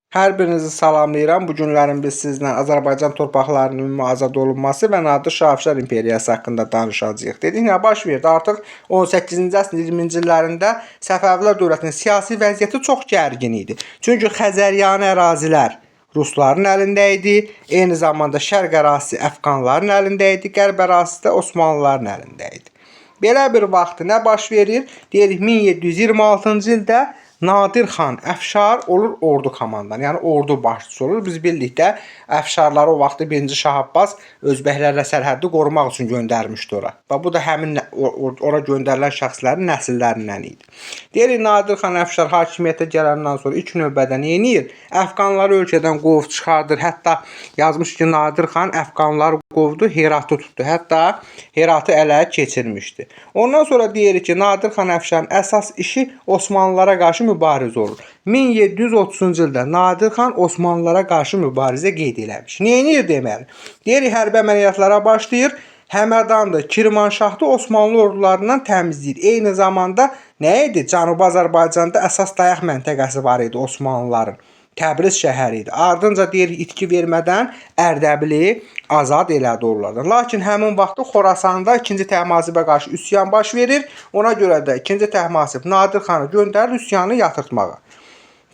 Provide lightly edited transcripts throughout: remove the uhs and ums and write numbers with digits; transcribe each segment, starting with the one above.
Hər birinizi salamlayıram. Bu günlərin biz sizlə Azərbaycan torpaqlarının azad olunması və Nadir Şah Əfşar imperiyası haqqında danışacağıq. Dedik, nə baş verdi? Artıq 18-ci əsrin 20-ci illərində Səfəvilər dövlətinin siyasi vəziyyəti çox gərgin idi. Çünki Xəzəryanı ərazilər Rusların əlində idi, eyni zamanda Şərq ərazisi Əfqanların əlində idi, Qərb ərazisi də Osmanlıların əlində idi. Belə bir vaxtda nə baş verir? Deyirik 1726-cı ildə Nadir xan Əfşar olur ordu komandanı, yəni ordu başçısı olur. Biz bildik də Əfşarları o vaxtı 1-ci Şah Abbas özbəklərlə sərhəddi qorumaq üçün göndərmişdi ora. Və bu da həmin ora göndərilən şəxslərin nəsillərindən idi. Deyirik Nadir xan Əfşar hakimiyyətə gələndən sonra ilk növbədə nə edir? Əfqanları ölkədən qovub çıxardır. Hətta yazmış ki, Nadir xan Əfqanları qovdu, Heratı tutdu. Hətta Heratı ələ keçirmişdi. Ondan sonra deyirik ki, Nadir xan Əfşarın əsas işi Osmanlılara qarşı mübarizə olur. 1730-cu ildə Nadir xan Osmanlılara qarşı mübarizə qeyd eləmiş. Neyinir deməli? Deyirik, hərbi əməliyyatlara başlayır. Həmədandır, Kirmanşahdı Osmanlı ordularından təmizləyir. Eyni zamanda nə idi? Cənubi Azərbaycanda əsas dayaq məntəqəsi var idi Osmanlıların. Təbriz şəhəri idi. Ardınca deyirik, itki vermədən Ərdəbili azad elədi oralardan. Lakin həmin vaxtda Xorasanda 2-ci Təhmasibə qarşı üsyan baş verir. Ona görə də 2-ci Təhmasib Nadir xanı göndərir üsyanı yatırtmağa.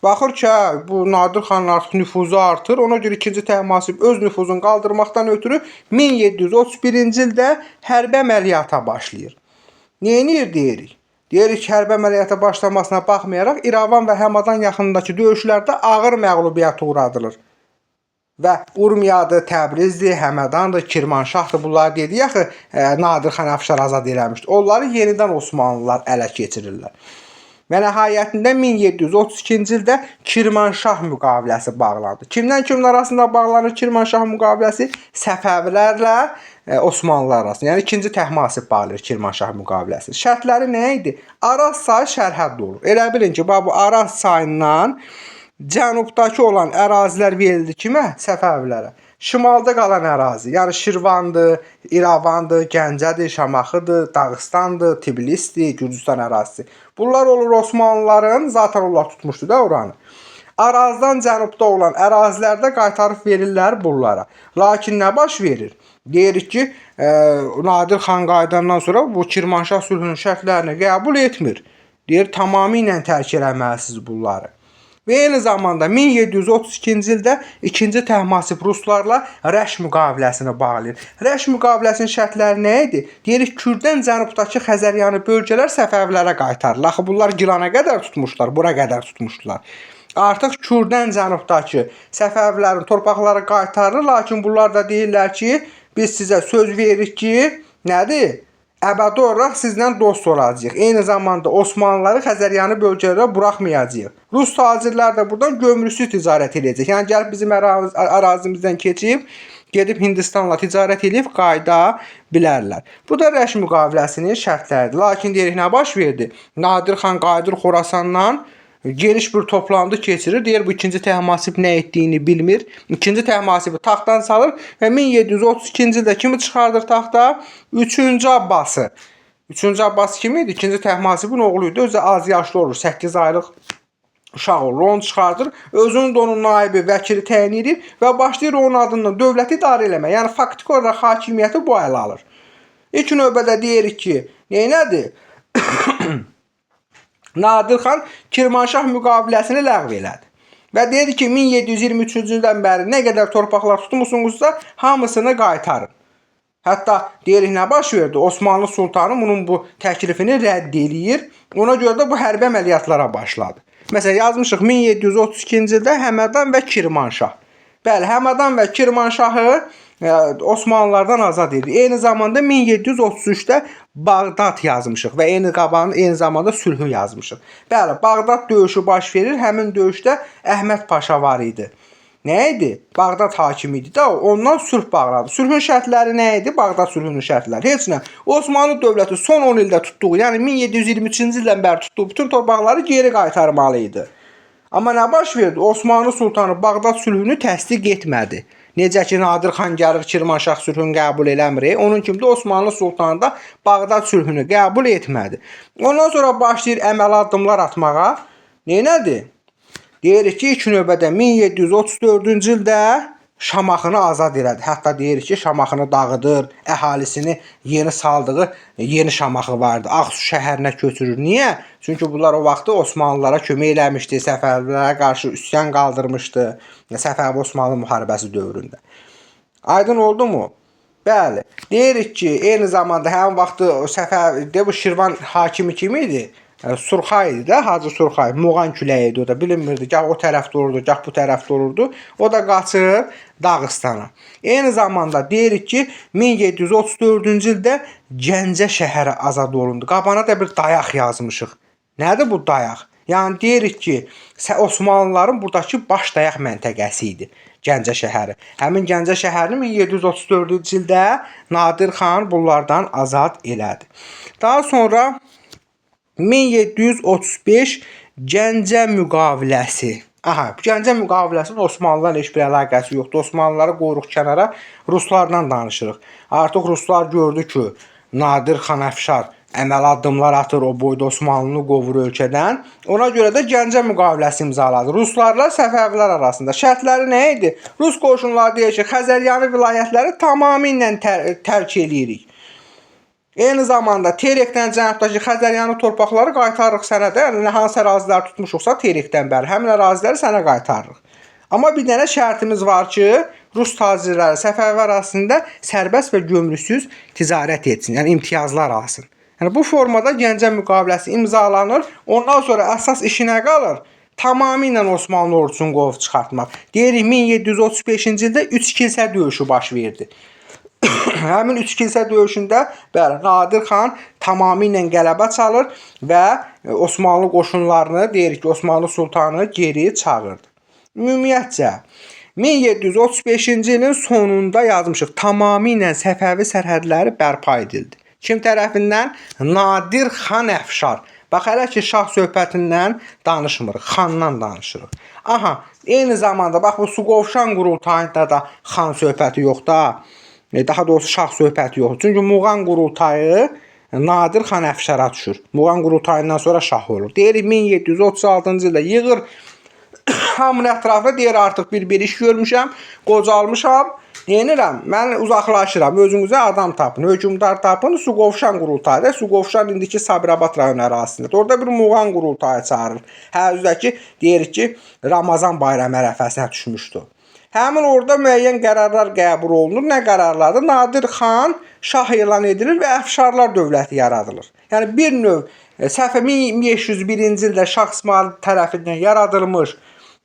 Baxır ki, bu Nadir xanın artıq nüfuzu artır. Ona görə 2-ci Təhmasib öz nüfuzunu qaldırmaqdan ötürü 1731-ci ildə hərbi əməliyyata başlayır. Neyinir deyirik? Deyirik ki, hərbi əməliyyata başlamasına baxmayaraq İrəvan və Həmədan yaxınındakı döyüşlərdə ağır məğlubiyyətə uğradılır. Və Urmiyadır, Təbrizdir, Həmədandır, Kirmanşahdır. Bunlar dedik axı Nadir xan Əfşar azad eləmişdi. Onları yenidən Osmanlılar ələ keçirirlər. Və nəhayətində 1732-ci ildə Kirmanşah müqaviləsi bağlandı. Kimdən kimin arasında bağlanır Kirmanşah müqaviləsi? Səfəvilərlə Osmanlılar arasında. Yəni 2-ci Təhmasib bağlayır Kirmanşah müqaviləsi. Şərtləri nə idi? Araz çayı sərhəd olur. Elə bilin ki, bu Araz çayından cənubdakı olan ərazilər verildi kimə? Səfəvilərə. Şimalda qalan ərazi, yəni Şirvandır, İrəvandır, Gəncədir, Şamaxıdır, Dağıstandır, Tbilisdir, Gürcüstan ərazisi. Bunlar olur Osmanlıların, zaten onlar tutmuşdu da oranı. Arazdan cənubda olan ərazilərdə qaytarıb verirlər bunlara. Lakin nə baş verir? Deyirik ki, Nadir xan qayıdandan sonra bu Kirmanşah sülhünün şərtlərini qəbul etmir. Deyir, tamamilə tərk eləməlisiniz bunları. Və eyni zamanda 1732-ci ildə 2-ci Təhmasib ruslarla Rəş müqaviləsini bağlayır. Rəş müqaviləsinin şərtləri nə idi? Deyirik, Kürdən cənubdakı Xəzəryanı bölgələr Səfəvilərə qaytarılır. Axı bunlar Gilana qədər tutmuşlar, bura qədər tutmuşdular. Artıq Kürdən cənubdakı Səfəvilərin torpaqları qaytarılır, lakin bunlar da deyirlər ki, biz sizə söz veririk ki, nədir? Əbədi olaraq sizlə dost olacağıq. Eyni zamanda Osmanlıları Xəzəryanı bölgələrə buraxmayacağıq. Rus tacirlər də buradan gömrüksüz ticarət edəcək. Yəni gəlib bizim ərazimizdən keçib, gedib Hindistanla ticarət edib qayıda bilərlər. Bu da Rəş müqaviləsinin şərtləridir. Lakin deyirik, nə baş verdi? Nadir xan qayıdır Xorasandan, geniş bir toplantı keçirir. Deyir, bu 2-ci Təhmasib nə etdiyini bilmir. 2-ci Təhmasibi taxtdan salır və 1732-ci ildə kimi çıxardır taxta? 3-cü Abbası. 3-cü Abbas kim idi? 2-ci Təhmasibin oğlu idi. Özü az yaşlı olur. 8 aylıq uşaq olur. Onu çıxardır. Özünün də onun naibi, vəkili təyin edir və başlayır onun adından dövləti idarə eləmək. Yəni faktiki olaraq hakimiyyəti bu ələ alır. İlk növbədə deyirik ki, neynədir? Nadir xan Kirmanşah müqaviləsini ləğv elədi. Və dedi ki, 1723-cü ildən bəri nə qədər torpaqlar tutmusunuzsa, hamısını qaytarın. Hətta deyirik, nə baş verdi? Osmanlı sultanı bunun bu təklifini rədd eləyir. Ona görə də bu hərbi əməliyyatlara başladı. Məsələn, yazmışıq 1732-ci ildə Həmədan və Kirmanşah. Bəli, Həmədan və Kirmanşahı Osmanlılardan azad edir. Eyni zamanda 1733-də Bağdad yazmışıq və eyni zamanda sülhü yazmışıq. Bəli, Bağdad döyüşü baş verir. Həmin döyüşdə Əhməd Paşa var idi. Nə idi? Bağdad hakimi idi da, ondan sülh bağladı. Sülhün şərtləri nə idi? Bağdad sülhünün şərtləri. Heç nə. Osmanlı dövləti son 10 ildə tutduğu, yəni 1723-cü ildən bəri tutduğu bütün torpaqları geri qaytarmalı idi. Amma nə baş verdi? Osmanlı sultanı Bağdad sülhünü təsdiq etmədi. Necə ki, Nadir xan gəlir Kirmanşah sülhünü qəbul eləmir. Onun kimi də Osmanlı sultanı da Bağdad sülhünü qəbul etmədi. Ondan sonra başlayır əməli addımlar atmağa. Neynədir? deyirik ki, ilk növbədə 1734-cü ildə Şamaxını azad elədi. Hətta deyirik ki, Şamaxını dağıdır, əhalisini yeni saldığı yeni Şamaxı vardı. Ağsu şəhərinə köçürür. Niyə? Çünki bunlar o vaxtı Osmanlılara kömək eləmişdi, Səfəvilərə qarşı üsyan qaldırmışdı. Səfəvi-Osmanlı müharibəsi dövründə. Aydın oldu mu? Bəli. Deyirik ki, eyni zamanda həmin vaxtı Səfəvi, bu Şirvan hakimi kim idi? Surxay idi də, Hacı Surxay, Muğan küləyi idi o da, bilinmirdi. Gah o tərəfdə olurdu, gah bu tərəfdə olurdu. O da qaçır Dağıstana. Eyni zamanda deyirik ki, 1734-cü ildə Gəncə şəhəri azad olundu. Qabana da bir dayaq yazmışıq. Nədir bu dayaq? Yəni deyirik ki, Osmanlıların buradakı baş dayaq məntəqəsi idi Gəncə şəhəri. Həmin Gəncə şəhərini 1734-cü ildə Nadir xan bunlardan azad elədi. Daha sonra 1735 Gəncə müqaviləsi. Aha, Gəncə müqaviləsinin Osmanlılarla heç bir əlaqəsi yoxdur. Osmanlıları qoyuruq kənara, Ruslarla danışırıq. Artıq Ruslar gördü ki, Nadir xan Əfşar əməli addımlar atır, o boyda Osmanlını qovur ölkədən. Ona görə də Gəncə müqaviləsi imzaladı. Ruslarla Səfəvilər arasında. Şərtləri nə idi? Rus qoşunları deyir ki, Xəzəryanı vilayətləri tamamilə tərk eləyirik. Eyni zamanda Terekdən cənubdakı Xəzəryanı torpaqları qaytarırıq sənə də. Yəni hansı ərazilər tutmuşuqsa Terekdən bəri həmin əraziləri sənə qaytarırıq. Amma bir dənə şərtimiz var ki, Rus tacirləri Səfəvi arasında sərbəst və gömrüksüz ticarət etsin. Yəni imtiyazlar alsın. Yəni bu formada Gəncə müqaviləsi imzalanır. Ondan sonra əsas işinə qalır tamamilə Osmanlı ordusunu qovub çıxartmaq. Deyirik 1735-ci ildə 3 kilsə döyüşü baş verdi. Həmin 3 kilsə döyüşündə bəli, Nadir xan tamamilə qələbə çalır və Osmanlı qoşunlarını, deyirik ki, Osmanlı sultanı geri çağırdı. Ümumiyyətcə 1735-ci ilin sonunda yazmışıq, tamamilə Səfəvi sərhədləri bərpa edildi. Kim tərəfindən? Nadir xan Əfşar. Bax, hələ ki, şah söhbətindən danışmırıq, xandan danışırıq. Aha, eyni zamanda, bax, bu Suqovuşan qurultayında da xan söhbəti yoxdur. Daha doğrusu şah söhbəti yoxdur. Çünki Muğan qurultayı Nadir xan Əfşara düşür. Muğan qurultayından sonra şah olur. Deyirik 1736-cı ildə yığır hamının ətrafında, deyir artıq bir iş görmüşəm, qocalmışam. Neyinirəm? Mən uzaqlaşıram. Özünüzə adam tapın, hökümdar tapın. Suqovuşan qurultayı. Suqovuşan indiki Sabirabad rayon ərazisində. Orada bir Muğan qurultayı çağırır. Həvzdəki deyirik ki, Ramazan bayramı ərəfəsinə düşmüşdü. Həmin orada müəyyən qərarlar qəbul olunur. Nə qərarlardır? Nadir xan şah elan edilir və Əfşarlar dövləti yaradılır. Yəni bir növ səhv 1501-ci ildə Şah İsmayıl tərəfindən yaradılmış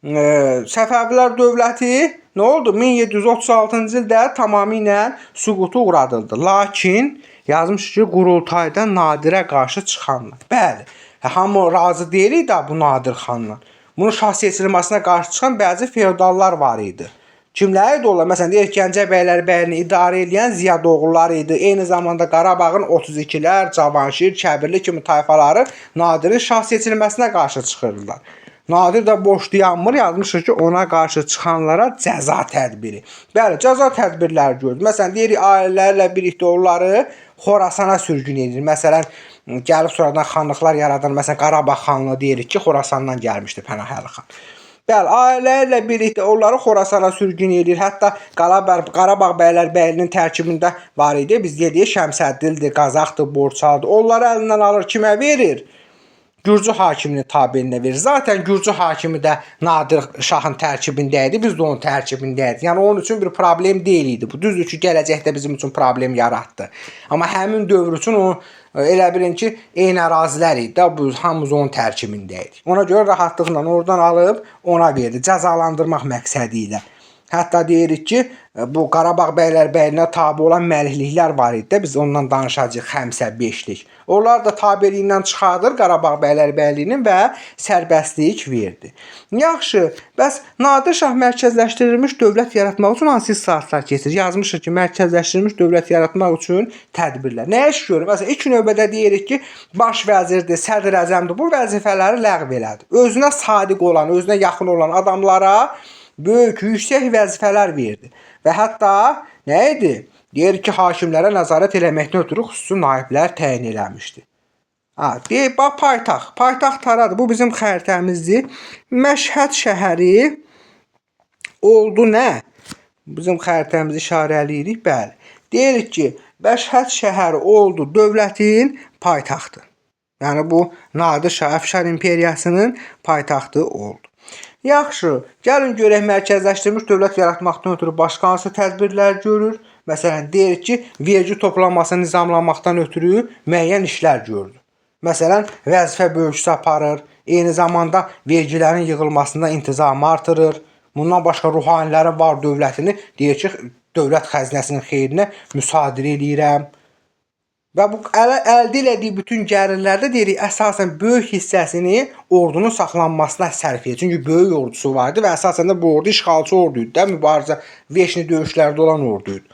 Səfəvilər dövləti nə oldu? 1736-cı ildə tamamilə süquta uğradıldı. Lakin yazmış ki, qurultayda Nadirə qarşı çıxanlar. Bəli, hamı razı deyil idi bu Nadir xanla. Bunun şah seçilməsinə qarşı çıxan bəzi feodallar var idi. Kimlər idi onlar? Məsələn, deyək Gəncə bəylərbəyini idarə edən Ziyadoğullar idi. Eyni zamanda Qarabağın 32-lər, Cavanşir, Kəbirli kimi tayfaları Nadirin şah seçilməsinə qarşı çıxırdılar. Nadir də boş dayanmır, yazmışıq ki, ona qarşı çıxanlara cəza tədbiri. Bəli, cəza tədbirləri gördü. Məsələn, deyirik, ailələrlə birlikdə onları Xorasana sürgün edir. Məsələn, gəlib sonradan xanlıqlar yaradan, məsələn, Qarabağ xanlığı deyirik ki, Xorasandan gəlmişdi Pənahəli xan. Bəli, ailələrlə birlikdə onları Xorasana sürgün edir. Hətta Qarabağ bəylərbəylinin tərkibində var idi. Biz dedik, Şəmsəddindir, Qazaxdır, Borçalıdır. Onları əlindən alır, kimə verir? Gürcü hakiminin tabeliyinə verir. Zaten Gürcü hakimi də Nadir şahın tərkibində idi, biz də onun tərkibində idik. Yəni onun üçün bir problem deyil idi. Bu düzdür ki, gələcəkdə bizim üçün problem yaratdı. Amma həmin dövr üçün o elə bilin ki, eyni ərazilər idi. Bu hamımız onun tərkibində idik. Ona görə rahatlıqla oradan alıb ona verdi, cəzalandırmaq məqsədi ilə. Hətta deyirik ki, bu Qarabağ bəylərbəylinə tabi olan məlikliklər var idi də, biz ondan danışacağıq, xəmsə, beşlik. Onlar da tabeliyindən çıxardır Qarabağ bəylərbəyliyinin və sərbəstlik verdi. Yaxşı, bəs Nadir şah mərkəzləşdirilmiş dövlət yaratmaq üçün hansı islahatlar keçir? Yazmışıq ki, mərkəzləşdirilmiş dövlət yaratmaq üçün tədbirlər. Nə iş görür? Məsələn, ilk növbədə deyirik ki, baş vəzirdir, sədr əzəmdir, bu vəzifələri ləğv elədi. Özünə sadiq olan, özünə yaxın olan adamlara böyük, yüksək vəzifələr verdi. Və hətta nə idi? Deyir ki, hakimlərə nəzarət eləməkdən ötürü xüsusi naiblər təyin eləmişdi. Deyək, bax, paytaxt. Paytaxt haradır? Bu bizim xəritəmizdir. Məşhəd şəhəri oldu nə? Bizim xəritəmizi işarələyirik, bəli. Deyirik ki, Məşhəd şəhəri oldu dövlətin paytaxtı. Yəni bu Nadir Şah Əfşar imperiyasının paytaxtı oldu. Yaxşı, gəlin görək mərkəzləşdirilmiş dövlət yaratmaqdan ötürü başqa hansı tədbirlər görür? Məsələn, deyirik ki, vergi toplamasını nizamlamaqdan ötürü müəyyən işlər gördü. Məsələn, vəzifə bölgüsü aparır, eyni zamanda vergilərin yığılmasında intizamı artırır. Bundan başqa ruhanilərin var dövlətini deyir ki, dövlət xəzinəsinin xeyrinə müsadirə eləyirəm. Və bu əldə elədiyi bütün gəlirlərdə deyirik, əsasən böyük hissəsini ordunun saxlanmasına sərf edir. Çünki böyük ordusu vardı və əsasən də bu ordu işğalçı ordu idi də, mübarizə veşni döyüşlərdə olan ordu idi.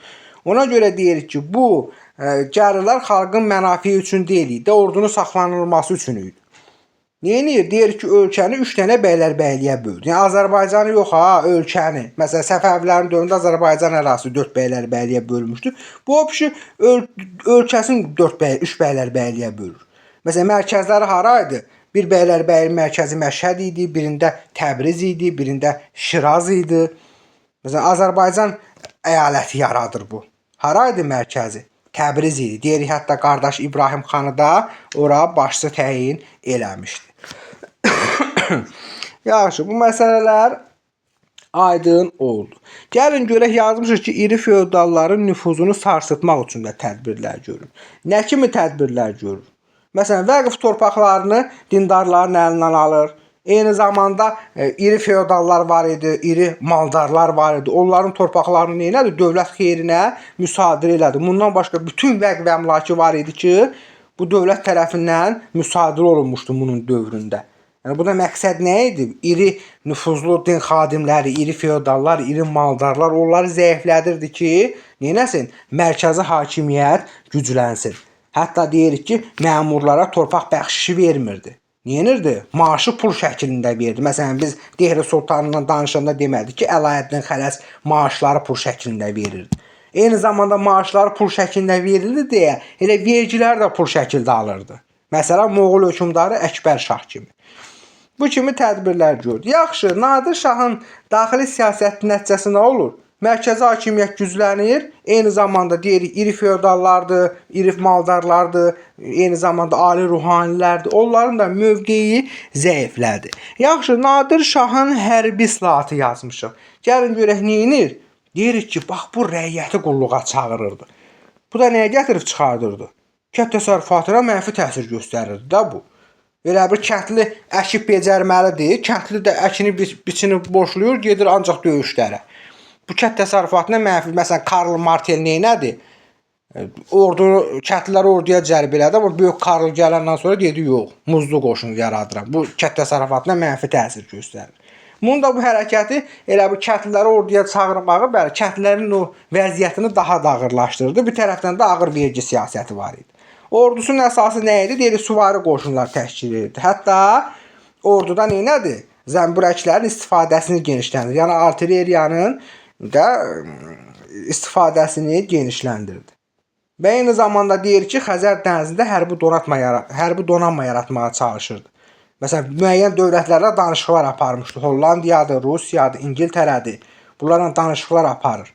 Ona görə deyirik ki, bu gəlirlər xalqın mənafi üçün deyil idi, ordunun saxlanılması üçün idi. Neyinir? Deyir ki, ölkəni 3 dənə bəylərbəyliyə böldü. Yəni Azərbaycanı yox ha, ölkəni. Məsələn, Səfəvilərin dövründə Azərbaycan ərazisi 4 bəylərbəyliyə bölmüşdü. Bu opşu ölkəsini 3 bəylərbəyliyə bölür. Məsələn, mərkəzləri haraydı? Bir bəylərbəyli mərkəzi Məşhəd idi, birində Təbriz idi, birində Şiraz idi. Məsələn, Azərbaycan əyaləti yaradır bu. Haraydı mərkəzi? Təbriz idi. Deyirik, hətta qardaş İbrahim xanı da ora başçı təyin eləmişdi. Yaxşı, bu məsələlər aydın oldu. Gəlin görək, yazmışıq ki, iri feodalların nüfuzunu sarsıtmaq üçün də tədbirlər görür. Nə kimi tədbirlər görür? Məsələn, vəqf torpaqlarını dindarların əlindən alır. Eyni zamanda iri feodallar var idi, iri maldarlar var idi. Onların torpaqlarını neynədir? Dövlət xeyrinə müsadirə elədi. Bundan başqa bütün vəqf əmlakı var idi ki, bu dövlət tərəfindən müsadirə olunmuşdu bunun dövründə. Yəni, burada məqsəd nə idi? İri nüfuzlu din xadimləri, iri feodallar, iri maldarlar onları zəiflədirdi ki, neynəsin? Mərkəzi hakimiyyət güclənsin. Hətta deyirik ki, məmurlara torpaq bəxşişi vermirdi. Neyinirdi? Maaşı pul şəklində verdi. Məsələn, biz Dehli Sultanından danışanda demədik ki, Əlaəddin Xələs maaşları pul şəklində verirdi. Eyni zamanda maaşları pul şəklində verildi deyə elə vergilər də pul şəkildə alırdı. Məsələn, Moğol hökmdarı Əkbər Şah kimi. Bu kimi tədbirlər gördü. Yaxşı, Nadir Şahın daxili siyasəti nəticəsi nə olur? Mərkəzi hakimiyyət güclənir, eyni zamanda deyirik, iri feodallardır, iri maldarlardır, eyni zamanda ali ruhanilərdir. Onların da mövqeyi zəiflədi. Yaxşı, Nadir Şahın hərbi islahatı yazmışıq. Gəlin görək, neyinir? Deyirik ki, bax, bu rəiyyəti qulluğa çağırırdı. Bu da nəyə gətirib çıxardırdı? Kənd təsərrüfatına mənfi təsir göstərirdi də bu. Elə bir kəndli əkib becərməlidir. Kəndli də əkini biçini boşlayır, gedir ancaq döyüşlərə. Bu kənd təsərrüfatına mənfi, məsələn, Karl Martel neynədir? Kəndliləri orduya cəlb elədi, amma böyük Karl gələndən sonra dedi, yox, muzlu qoşun yaradıram. Bu kənd təsərrüfatına mənfi təsir göstərir. Bunun da bu hərəkəti elə bu kəndliləri orduya çağırmağı, bəli, kəndlilərin o vəziyyətini daha da ağırlaşdırdı. Bir tərəfdən də ağır vergi siyasəti var idi. Ordusunun əsası nə idi? Deyirik, süvari qoşunlar təşkil edirdi. Hətta orduda neynədir? Zəmburəklərin istifadəsini genişləndirir. Yəni artilleriyanın da istifadəsini genişləndirdi. Və eyni zamanda deyir ki, Xəzər dənizində hərbi donanma yaratmağa çalışırdı. Məsələn, müəyyən dövlətlərlə danışıqlar aparmışdı. Hollandiyadır, Rusiyadır, İngiltərədir. Bunlarla danışıqlar aparır.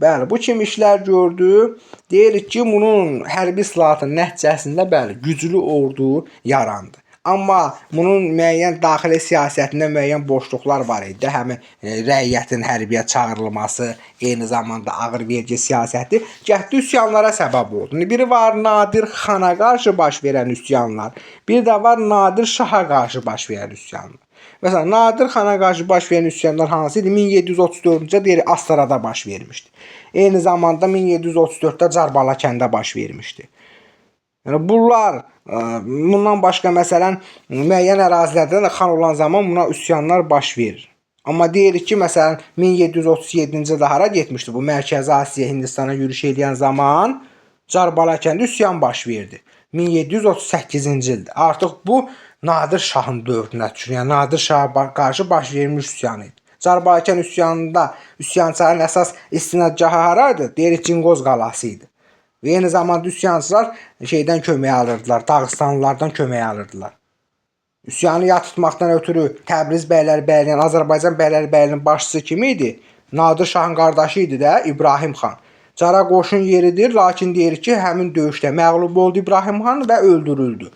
Bəli, bu kimi işlər gördü. Deyirik ki, bunun hərbi islahatın nəticəsində bəli, güclü ordu yarandı. Amma bunun müəyyən daxili siyasətində müəyyən boşluqlar var idi. Həmin rəiyyətin hərbiyə çağırılması, eyni zamanda ağır vergi siyasəti cəhdi üsyanlara səbəb oldu. Biri var Nadir Xana qarşı baş verən üsyanlar, bir də var Nadir Şaha qarşı baş verən üsyanlar. Məsələn, Nadir Xana qarşı baş verən üsyanlar hansı idi? 1734-cü deyir Astarada baş vermişdi. Eyni zamanda 1734-də Carbala-kəndə baş vermişdi. Yəni bunlar, bundan başqa məsələn, müəyyən ərazilərdə də xan olan zaman buna üsyanlar baş verir. Amma deyirik ki, məsələn, 1737-ci ildə hara getmişdi? Bu Mərkəzi Asiya, Hindistana yürüş edən zaman Carbala-kəndə üsyan baş verdi. 1738-ci ildə. Artıq bu Nadir Şahın dövrünə düşür. Yəni Nadir Şaha qarşı baş vermiş üsyan idi. Carbala-kən üsyanında üsyançıların əsas istinadgahı haraydı? Deyirik, Cingoz qalası idi. Və eyni zamanda üsyançılar şeydən kömək alırdılar, Dağıstanlılardan kömək alırdılar. Üsyanı yad tutmaqdan ötürü Təbriz bəylərbəyliyin, Azərbaycan bəylərbəyliyinin başçısı kim idi? Nadir Şahın qardaşı idi də İbrahim xan. Cara qoşun yeridir, lakin deyir ki, həmin döyüşdə məğlub oldu İbrahim xan və öldürüldü.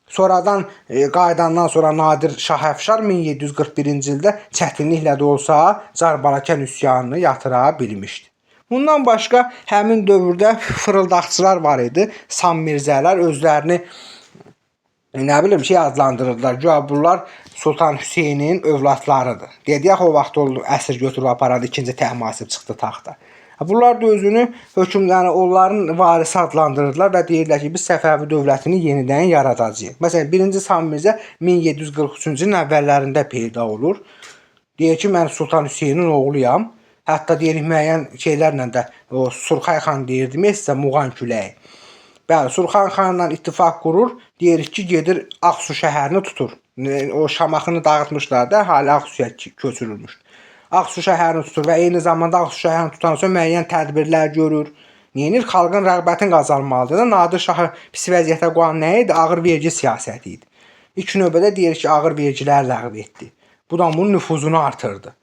Sonradan qayıdandan sonra Nadir Şah Əfşar 1741-ci ildə çətinliklə də olsa Car Balakən üsyanını yatıra bilmişdi. Bundan başqa həmin dövrdə fırıldaqçılar var idi. Sam Mirzələr özlərini nə bilim adlandırırdılar. Güya bunlar Sultan Hüseynin övladlarıdır. Dediyək o vaxt oldu, əsir götürüb aparadı, ikinci Təhmasib çıxdı taxta. Bunlar da özünü hökmdarı, onların varisi adlandırırlar və deyirlər ki, biz Səfəvi dövlətini yenidən yaradacağıq. Məsələn, 1-ci Sam Mirzə 1743-cü ilin əvvəllərində peyda olur. Deyir ki, mən Sultan Hüseynin oğluyam. Hətta deyirik müəyyən şeylərlə də o Surxay xan deyirdim, sizə Muğan küləyi. Bəli, Surxan xanla ittifaq qurur, deyirik ki, gedir Ağsu şəhərini tutur. O Şamaxını dağıtmışlar da, hala Ağsuya köçürülmüşdür. Ağsu şəhərini tutur və eyni zamanda Ağsu şəhərini tutan sonra müəyyən tədbirlər görür. Neyinir? Xalqın rəğbətini qazanmalıdır. Nadir Şahı pis vəziyyətə qoyan nə idi? Ağır vergi siyasəti idi. İlk növbədə deyir ki, ağır vergilər ləğv etdi. Bu da bunun nüfuzunu artırdı.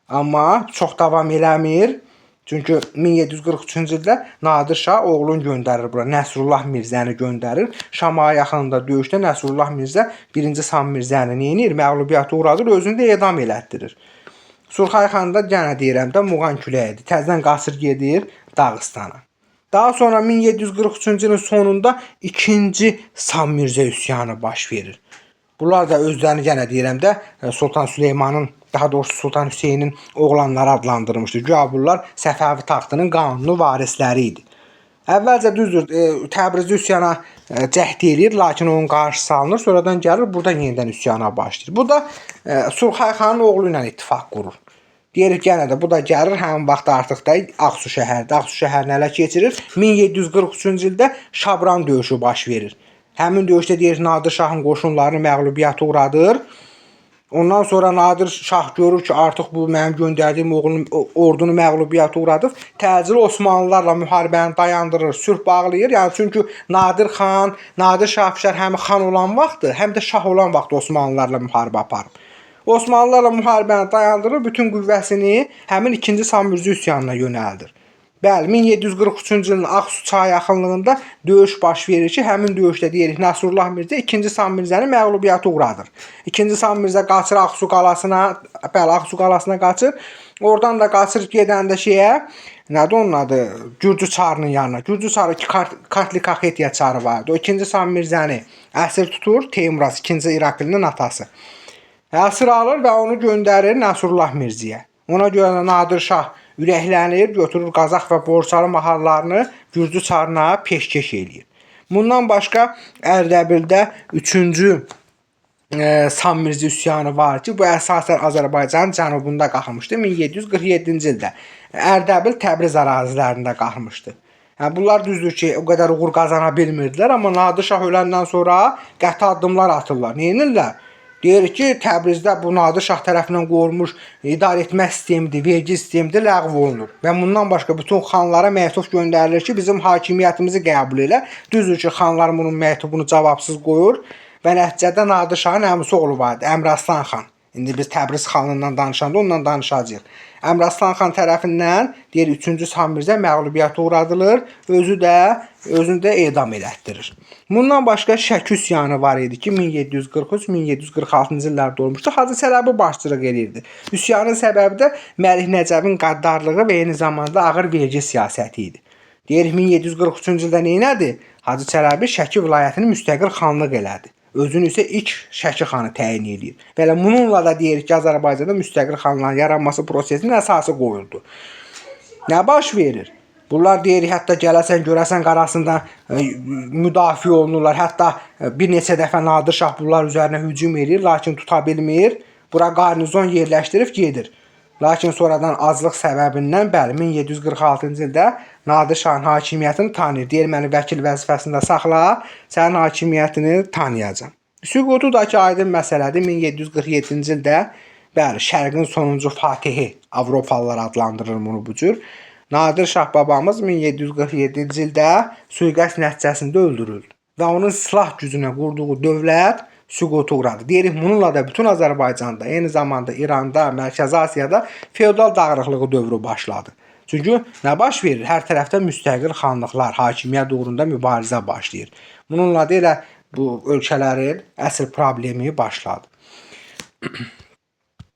Amma çox davam eləmir. Çünki 1743-cü ildə Nadir Şah oğlunu göndərir bura. Nəsrullah Mirzəni göndərir. Şamağa yaxınında döyüşdə Nəsrullah Mirzə 1-ci Sam Mirzəni neyinir? Məğlubiyyətə uğradır, özünü də edam elətdirir. Surxay xan da yenə deyirəm də Muğan küləyidir. Təzədən qaçır gedir Dağıstana. Daha sonra 1743-cü ilin sonunda 2-ci Sam Mirzə üsyanı baş verir. Bunlar da özlərini yenə deyirəm də Sultan Süleymanın, daha doğrusu Sultan Hüseynin oğlanları adlandırmışdı. Güya bunlar Səfəvi taxtının qanuni varisləri idi. Əvvəlcə düzdür, Təbrizdə üsyana cəhd eləyir, lakin onun qarşısı alınır. Sonradan gəlir, burada yenidən üsyana başlayır. Bu da Surxay xanın oğlu ilə ittifaq qurur. Deyirik yenə də bu da gəlir, həmin vaxt artıq da Ağsu şəhərdə. Ağsu şəhərini ələ keçirir. 1743-cü ildə Şabran döyüşü baş verir. Həmin döyüşdə deyir Nadir Şahın qoşunlarını məğlubiyyətə uğradır. Ondan sonra Nadir Şah görür ki, artıq bu mənim göndərdiyim ordunu məğlubiyyətə uğradıb. Təcili Osmanlılarla müharibəni dayandırır, sülh bağlayır. Yəni çünki Nadir xan, Nadir Şah Əfşar həm xan olan vaxtı, həm də şah olan vaxtı Osmanlılarla müharibə aparıb. Osmanlılarla müharibəni dayandırır, bütün qüvvəsini həmin 2-ci Sam Mirzə üsyanına yönəldir. Bəli, 1743-cü ilin Ağsu çayı yaxınlığında döyüş baş verir ki, həmin döyüşdə deyirik Nəsrullah Mirzə 2-ci Sam Mirzəni məğlubiyyətə uğradır. 2-ci Sam Mirzə qaçır Ağsu qalasına, bəli, Ağsu qalasına qaçır. Oradan da qaçır gedəndə nədir onun adı? Gürcü çarının yanına. Gürcü çarı Kartli Kaxetiya çarı vardı. O 2-ci Sam Mirzəni əsir tutur, Teymraz 2-ci İraqlının atası. Əsir alır və onu göndərir Nəsrullah Mirzəyə. Ona görə Nadir Şah ürəklənir, götürür Qazax və Borçalı mahallarını Gürcü çarına peşkeş eləyir. Bundan başqa Ərdəbildə 3-cü Sam Mirzə üsyanı var ki, bu əsasən Azərbaycanın cənubunda qalxmışdı 1747-ci ildə. Ərdəbil Təbriz ərazilərində qalxmışdı. Yəni bunlar düzdür ki, o qədər uğur qazana bilmirdilər, amma Nadir Şah öləndən sonra qəti addımlar atırlar. Neyinirlər? Deyir ki, Təbrizdə bu Nadir Şah tərəfindən qoyulmuş idarə etmə sistemidir, vergi sistemidir, ləğv olunur. Və bundan başqa bütün xanlara məktub göndərilir ki, bizim hakimiyyətimizi qəbul elə. Düzdür ki, xanlar bunun məktubunu cavabsız qoyur və nəticədə Nadir Şahın əmisi oğlu vardı, Əmraslan xan. İndi biz Təbriz xanlığından danışanda ondan danışacağıq. Əmraslan xan tərəfindən deyir 3-cü Sam Mirzə məğlubiyyətə uğradılır, özünü də edam elətdirir. Bundan başqa Şəki üsyanı var idi ki, 1743-1746-cı illərdə olmuşdu. Hacı Çələbi başçılıq edirdi. Üsyanın səbəbi də Məlik Nəcəbin qəddarlığı və eyni zamanda ağır vergi siyasəti idi. Deyirik 1743-cü ildə neynədi? Hacı Çələbi Şəki vilayətini müstəqil xanlıq elədi. Özünü isə ilk Şəki xanı təyin edir. Belə bununla da deyirik ki, Azərbaycanda müstəqil xanların yaranması prosesinin əsası qoyuldu. Nə baş verir? Bunlar deyirik, hətta gələsən görəsən qarasında müdafiə olunurlar. Hətta bir neçə dəfə Nadir Şah bunlar üzərinə hücum edir, lakin tuta bilmir. Bura qarnizon yerləşdirib gedir. Lakin sonradan azlıq səbəbindən, bəli, 1746-cı ildə Nadir Şahın hakimiyyətini tanıyır. Deyir, məni vəkil vəzifəsində saxla, sənin hakimiyyətini tanıyacam. Süqutu da ki, aydın məsələdir. 1747-ci ildə, bəli, Şərqin sonuncu Fatihi, Avropalılar adlandırır bunu bu cür. Nadir Şah babamız 1747-ci ildə sui-qəsd nəticəsində öldürüldü və onun silah gücünə qurduğu dövlət süquta uğradı. Deyirik, bununla da bütün Azərbaycanda, eyni zamanda İranda, Mərkəzi Asiyada feodal dağırıqlığı dövrü başladı. Çünki nə baş verir? Hər tərəfdə müstəqil xanlıqlar, hakimiyyət uğrunda mübarizə başlayır. Bununla da elə bu ölkələrin əsl problemi başladı.